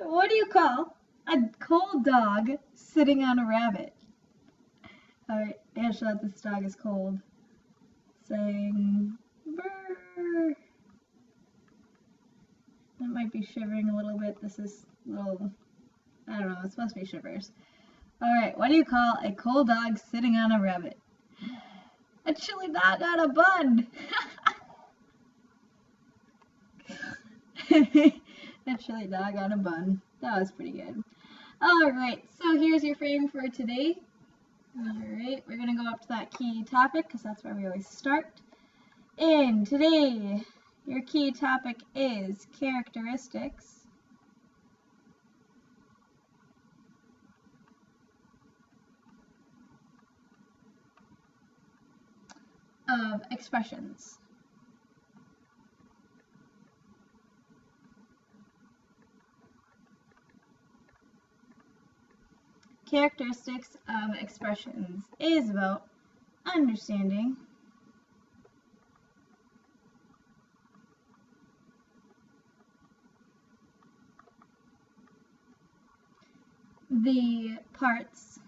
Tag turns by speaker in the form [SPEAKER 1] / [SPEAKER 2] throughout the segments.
[SPEAKER 1] What do you call a cold dog sitting on a rabbit? Alright, Angela, this dog is cold. Saying brr. That might be shivering a little bit. This is a little, I don't know, it's supposed to be shivers. Alright, what do you call a cold dog sitting on a rabbit? A chili dog on a bun! A chili dog on a bun. That was pretty good. Alright, so here's your frame for today. Alright, we're going to go up to that key topic because that's where we always start. And today, your key topic is characteristics of expressions. Characteristics of expressions is about understanding the parts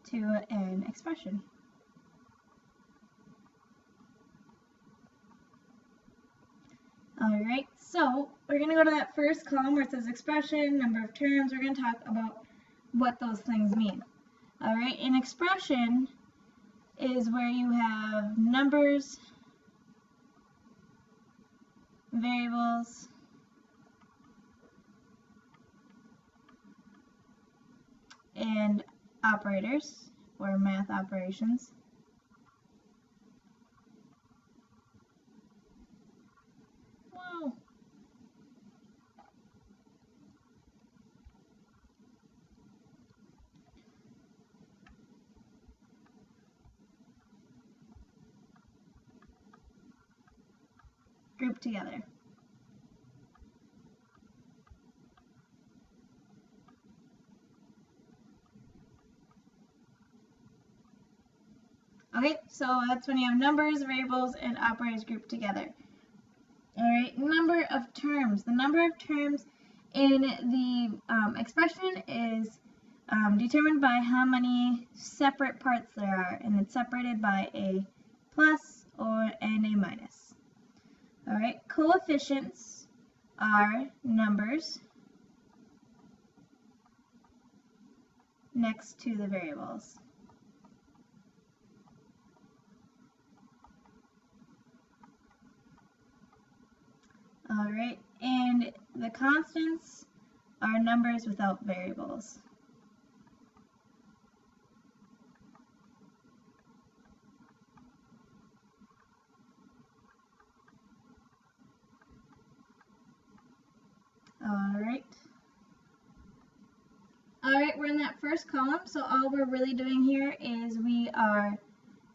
[SPEAKER 1] to an expression. Alright, so we're going to go to that first column where it says expression, number of terms. We're going to talk about what those things mean. Alright, an expression is where you have numbers, variables, and operators, or math operations. Wow. Grouped together. Okay, so that's when you have numbers, variables, and operators grouped together. Alright, number of terms. The number of terms in the expression is determined by how many separate parts there are, and it's separated by a plus and a minus. Alright, coefficients are numbers next to the variables. Alright, and the constants are numbers without variables. Alright, we're in that first column, so all we're really doing here is we are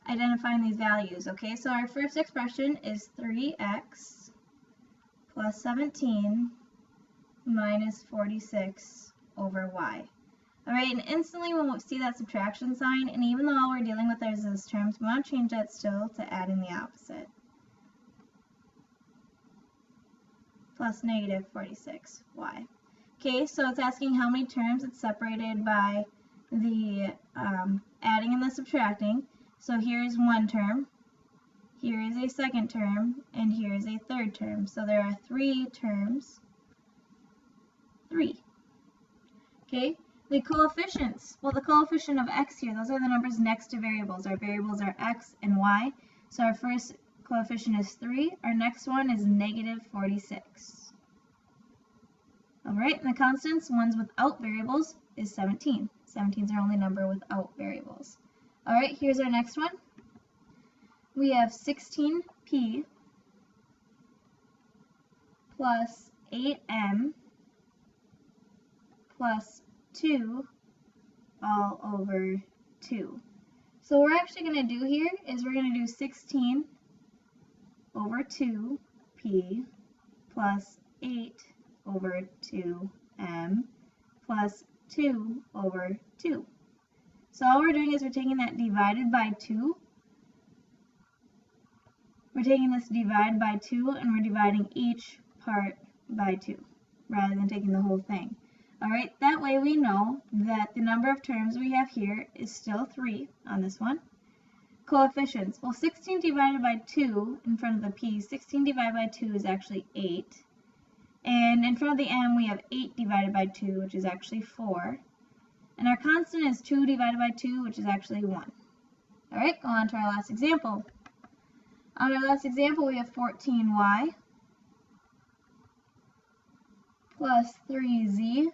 [SPEAKER 1] identifying these values, okay? So our first expression is 3x plus 17 minus 46 over y. Alright, and instantly when we see that subtraction sign, and even though all we're dealing with is those terms, we want to change that still to adding the opposite. Plus negative 46y. Okay, so it's asking how many terms. It's separated by the adding and the subtracting. So here is one term, here is a second term, and here is a third term. So there are 3 terms. 3. Okay, the coefficients. Well, the coefficient of x here, those are the numbers next to variables. Our variables are x and y. So our first coefficient is 3. Our next one is negative 46. Alright, and the constants, ones without variables, is 17. 17 is our only number without variables. Alright, here's our next one. We have 16p plus 8m plus 2 all over 2. So what we're actually going to do here is we're going to do 16 over 2p plus 8 over 2m plus 2 over 2. So all we're doing is we're taking that divided by 2. We're taking this divided by 2 and we're dividing each part by 2 rather than taking the whole thing. Alright, that way we know that the number of terms we have here is still 3 on this one. Coefficients. Well, 16 divided by 2 in front of the p, 16 divided by 2 is actually 8. And in front of the m we have 8 divided by 2, which is actually 4. And our constant is 2 divided by 2, which is actually 1. Alright, go on to our last example. On our last example, we have 14y plus 3z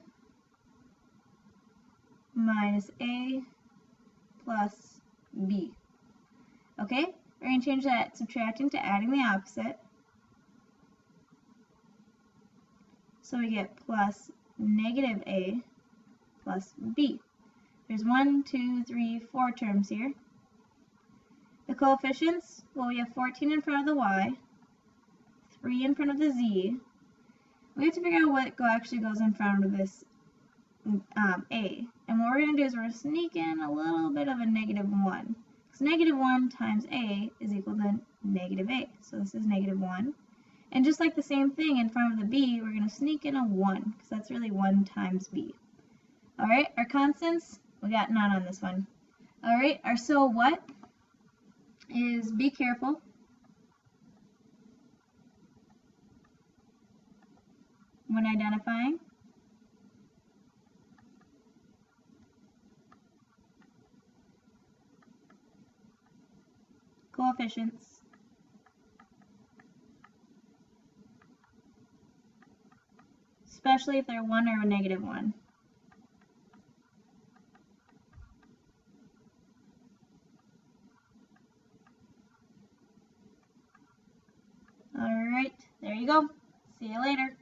[SPEAKER 1] minus a plus b. Okay, we're going to change that subtracting to adding the opposite. So we get plus negative a plus b. There's 1, 2, 3, 4 terms here. The coefficients, well, we have 14 in front of the y, 3 in front of the z. We have to figure out what actually goes in front of this a. And what we're going to do is we're going to sneak in a little bit of a negative 1. Because negative 1 times a is equal to negative a. So this is negative 1. And just like the same thing in front of the b, we're going to sneak in a 1. Because that's really 1 times b. Alright, our constants, we got none on this one. Alright, our so what is be careful. When identifying. Coefficients. Especially if they're 1 or a negative 1. Alright, there you go. See you later.